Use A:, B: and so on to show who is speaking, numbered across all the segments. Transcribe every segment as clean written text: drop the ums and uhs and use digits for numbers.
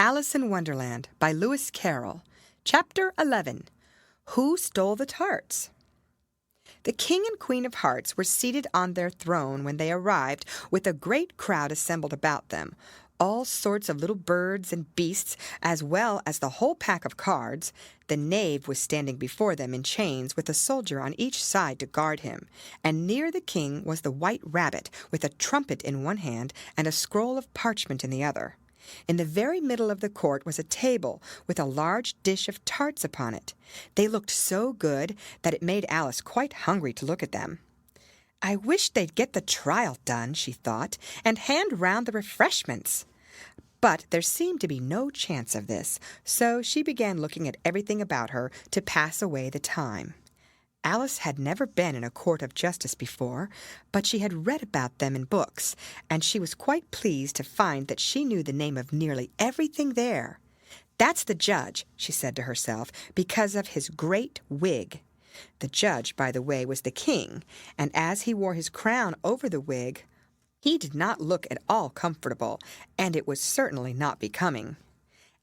A: Alice in Wonderland by Lewis Carroll. Chapter 11. Who Stole the Tarts? The King and Queen of Hearts were seated on their throne when they arrived, with a great crowd assembled about them, all sorts of little birds and beasts, as well as the whole pack of cards. The knave was standing before them in chains, with a soldier on each side to guard him, and near the king was the white rabbit, with a trumpet in one hand and a scroll of parchment in the other. In the very middle of the court was a table with a large dish of tarts upon it. They looked so good that it made Alice quite hungry to look at them. "I wish they'd get the trial done," she thought, "and hand round the refreshments." But there seemed to be no chance of this, so she began looking at everything about her to pass away the time. Alice had never been in a court of justice before, but she had read about them in books, and she was quite pleased to find that she knew the name of nearly everything there. "That's the judge," she said to herself, "because of his great wig." The judge, by the way, was the king, and as he wore his crown over the wig, he did not look at all comfortable, and it was certainly not becoming.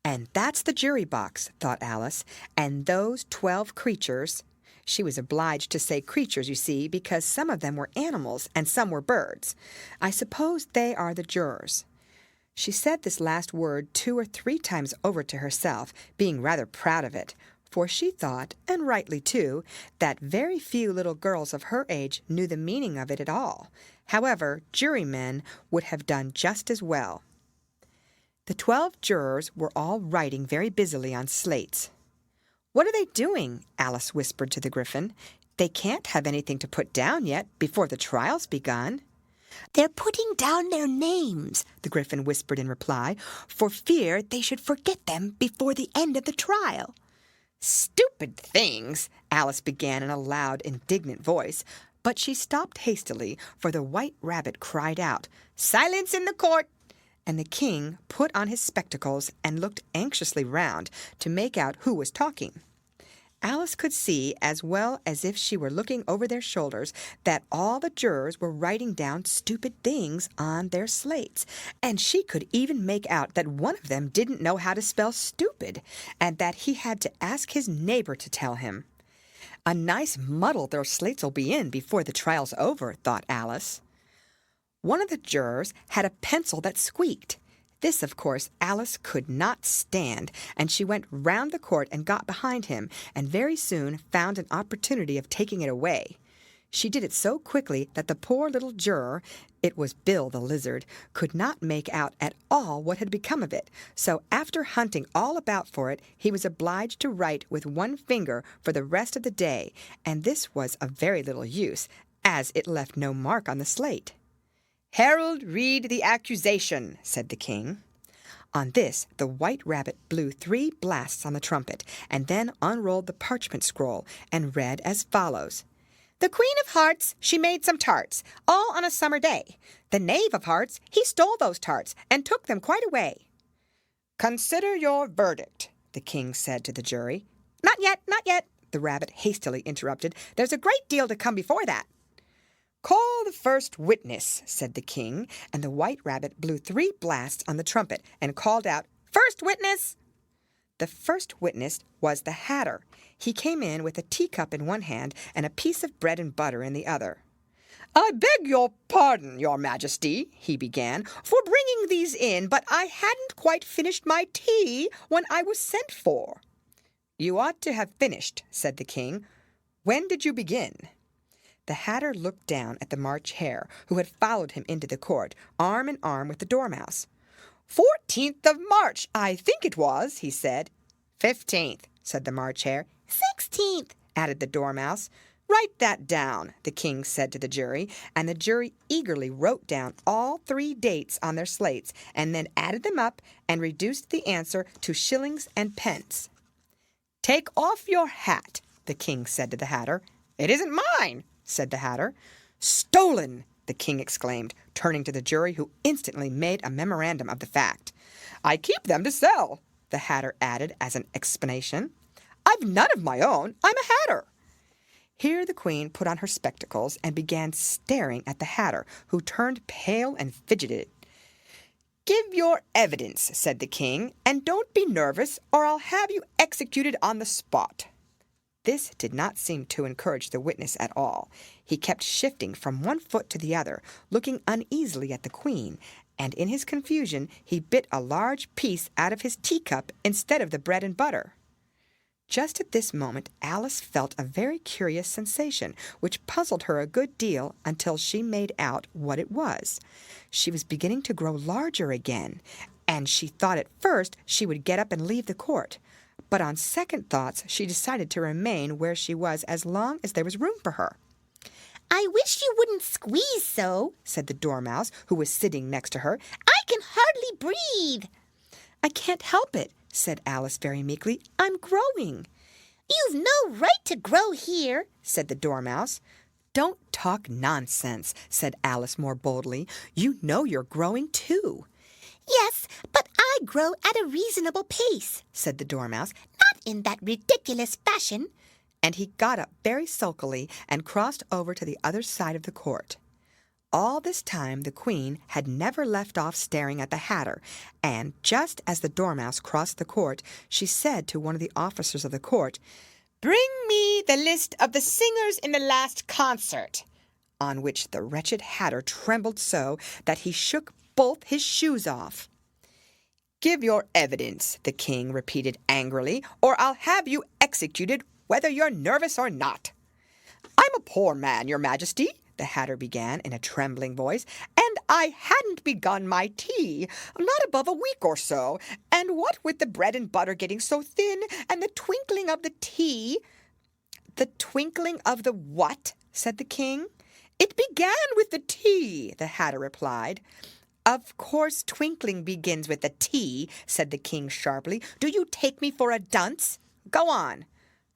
A: "And that's the jury box," thought Alice, "and those 12 creatures—" She was obliged to say creatures, you see, because some of them were animals and some were birds. "I suppose they are the jurors." She said this last word 2 or 3 times over to herself, being rather proud of it, for she thought, and rightly too, that very few little girls of her age knew the meaning of it at all. However, jurymen would have done just as well. The 12 jurors were all writing very busily on slates. "What are they doing?" Alice whispered to the Gryphon. "They can't have anything to put down yet, before the trial's begun."
B: "They're putting down their names," the Gryphon whispered in reply, "for fear they should forget them before the end of the trial."
A: "Stupid things!" Alice began in a loud, indignant voice, but she stopped hastily, for the white rabbit cried out, "Silence in the court!" and the king put on his spectacles and looked anxiously round to make out who was talking. Alice could see, as well as if she were looking over their shoulders, that all the jurors were writing down stupid things on their slates, and she could even make out that one of them didn't know how to spell stupid, and that he had to ask his neighbor to tell him. "A nice muddle their slates'll be in before the trial's over," thought Alice. One of the jurors had a pencil that squeaked. This, of course, Alice could not stand, and she went round the court and got behind him, and very soon found an opportunity of taking it away. She did it so quickly that the poor little juror, it was Bill the lizard, could not make out at all what had become of it, so after hunting all about for it, he was obliged to write with one finger for the rest of the day, and this was of very little use, as it left no mark on the slate. "Herald, read the accusation," said the king. On this, the white rabbit blew 3 blasts on the trumpet, and then unrolled the parchment scroll, and read as follows. "The Queen of Hearts, she made some tarts, all on a summer day. The Knave of Hearts, he stole those tarts, and took them quite away." "Consider your verdict," the king said to the jury. "Not yet, not yet," the rabbit hastily interrupted. "There's a great deal to come before that." "Call the first witness," said the king, and the white rabbit blew 3 blasts on the trumpet and called out, "First witness!" The first witness was the Hatter. He came in with a teacup in one hand and a piece of bread and butter in the other. "I beg your pardon, your majesty," he began, "for bringing these in, but I hadn't quite finished my tea when I was sent for." "You ought to have finished," said the king. "When did you begin?" The Hatter looked down at the March Hare, who had followed him into the court, arm in arm with the Dormouse. 14th of March, I think it was," he said. 15th, said the March Hare.
B: 16th,
A: added the Dormouse. "Write that down," the king said to the jury, and the jury eagerly wrote down all 3 dates on their slates, and then added them up and reduced the answer to shillings and pence. "Take off your hat," the king said to the Hatter. "It isn't mine," said the Hatter. "Stolen!" the king exclaimed, turning to the jury, who instantly made a memorandum of the fact. "I keep them to sell," the Hatter added as an explanation. "I've none of my own. I'm a Hatter." Here the queen put on her spectacles and began staring at the Hatter, who turned pale and fidgeted. Give your evidence, said the king, and don't be nervous, or I'll have you executed on the spot. This did not seem to encourage the witness at all. He kept shifting from one foot to the other, looking uneasily at the queen, and in his confusion he bit a large piece out of his teacup instead of the bread and butter. Just at this moment Alice felt a very curious sensation, which puzzled her a good deal until she made out what it was. She was beginning to grow larger again, and she thought at first she would get up and leave the court. But on second thoughts she decided to remain where she was as long as there was room for her.
B: "I wish you wouldn't squeeze so," said the Dormouse, who was sitting next to her. "I can hardly breathe."
A: "I can't help it," said Alice very meekly. "I'm growing."
B: "You've no right to grow here," said the Dormouse.
A: "Don't talk nonsense," said Alice more boldly. "You know you're growing too."
B: "Yes, but I grow at a reasonable pace," said the Dormouse. "Not in that ridiculous fashion."
A: And he got up very sulkily and crossed over to the other side of the court. All this time the queen had never left off staring at the Hatter, and just as the Dormouse crossed the court, she said to one of the officers of the court, "Bring me the list of the singers in the last concert," on which the wretched Hatter trembled so that he shook both his shoes off. "Give your evidence," the king repeated angrily, "or I'll have you executed whether you're nervous or not." "I'm a poor man, your majesty," the Hatter began in a trembling voice, "and I hadn't begun my tea, not above a week or so, and what with the bread and butter getting so thin, and the twinkling of the tea—" "The twinkling of the what?" said the king. "It began with the tea," the Hatter replied. "Of course twinkling begins with the tea," said the king sharply. "Do you take me for a dunce? Go on."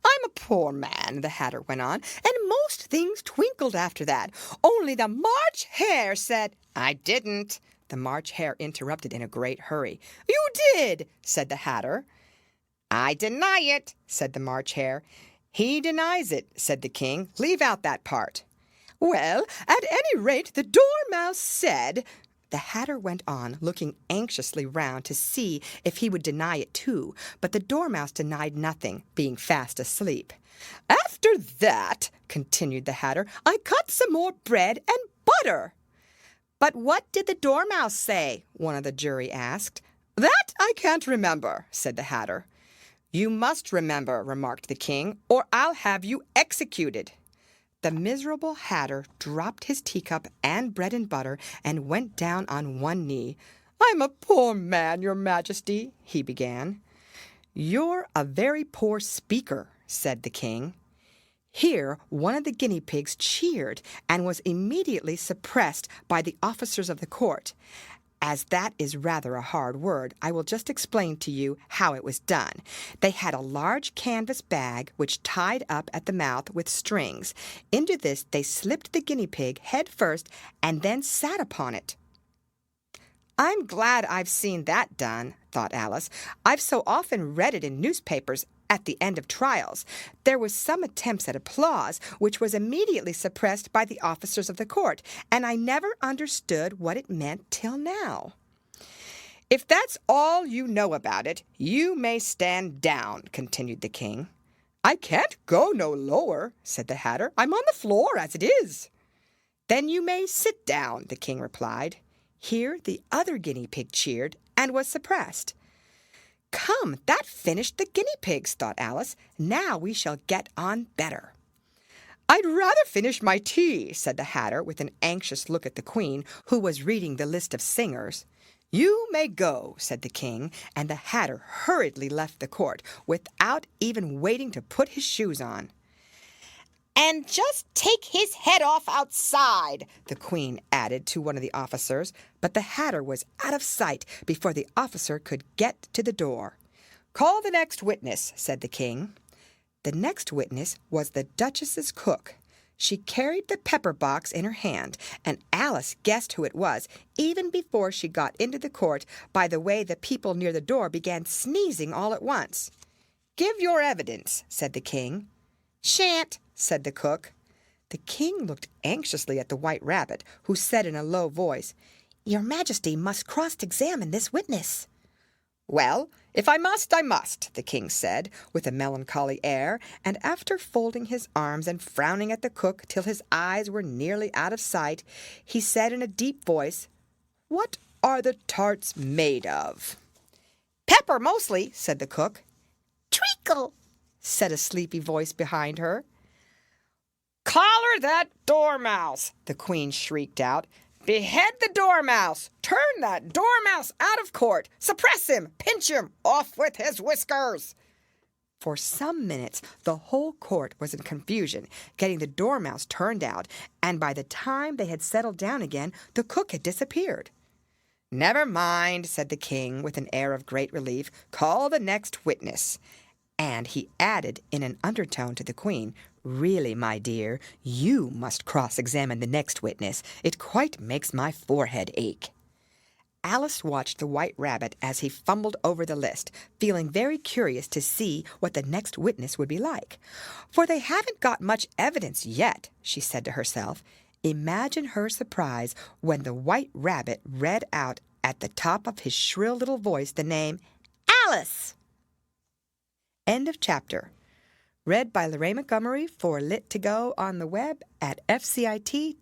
A: "I'm a poor man," the Hatter went on, "and most things twinkled after that. Only the March Hare said—" "I didn't," the March Hare interrupted in a great hurry. "You did," said the Hatter. "I deny it," said the March Hare. "He denies it," said the king. "Leave out that part." "Well, at any rate, the Dormouse said—" The Hatter went on, looking anxiously round to see if he would deny it too, but the Dormouse denied nothing, being fast asleep. "After that," continued the Hatter, "I cut some more bread and butter." "But what did the Dormouse say?" one of the jury asked. "That I can't remember," said the Hatter. "You must remember," remarked the king, "or I'll have you executed." The miserable Hatter dropped his teacup and bread and butter and went down on one knee. "I'm a poor man, your majesty," he began. "You're a very poor speaker," said the king. Here one of the guinea pigs cheered and was immediately suppressed by the officers of the court. As that is rather a hard word, I will just explain to you how it was done. They had a large canvas bag which tied up at the mouth with strings. Into this they slipped the guinea pig head first and then sat upon it. "I'm glad I've seen that done," thought Alice. "I've so often read it in newspapers at the end of trials. There was some attempts at applause, which was immediately suppressed by the officers of the court, and I never understood what it meant till now." "If that's all you know about it, you may stand down," continued the king. "I can't go no lower," said the Hatter. "I'm on the floor as it is." "Then you may sit down," the king replied. Here the other guinea pig cheered and was suppressed. "Come, that finished the guinea pigs," thought Alice. "Now we shall get on better." "I'd rather finish my tea," said the Hatter, with an anxious look at the queen, who was reading the list of singers. "You may go," said the king, and the Hatter hurriedly left the court, without even waiting to put his shoes on. "And just take his head off outside," the queen added to one of the officers, but the Hatter was out of sight before the officer could get to the door. "Call the next witness," said the king. The next witness was the Duchess's cook. She carried the pepper box in her hand, and Alice guessed who it was, even before she got into the court, by the way the people near the door began sneezing all at once. "Give your evidence," said the king. "Shan't," said the cook. The king looked anxiously at the White Rabbit, who said in a low voice,
B: Your Majesty must cross-examine this witness.
A: Well, if I must, I must, the king said, with a melancholy air, and after folding his arms and frowning at the cook till his eyes were nearly out of sight, he said in a deep voice, "What are the tarts made of?" "Pepper, mostly," said the cook.
B: Treacle,
A: said a sleepy voice behind her. "Collar that dormouse!" the queen shrieked out. "Behead the dormouse! Turn that dormouse out of court! Suppress him! Pinch him! Off with his whiskers!" For some minutes the whole court was in confusion, getting the dormouse turned out, and by the time they had settled down again, the cook had disappeared. "Never mind," said the king, with an air of great relief. "Call the next witness." And he added in an undertone to the queen, "Really, my dear, you must cross-examine the next witness. It quite makes my forehead ache." Alice watched the White Rabbit as he fumbled over the list, feeling very curious to see what the next witness would be like. "For they haven't got much evidence yet," she said to herself. Imagine her surprise when the White Rabbit read out at the top of his shrill little voice the name Alice. End of chapter. Read by Lorraine Montgomery for Lit2Go on the web at fcit.usf.edu.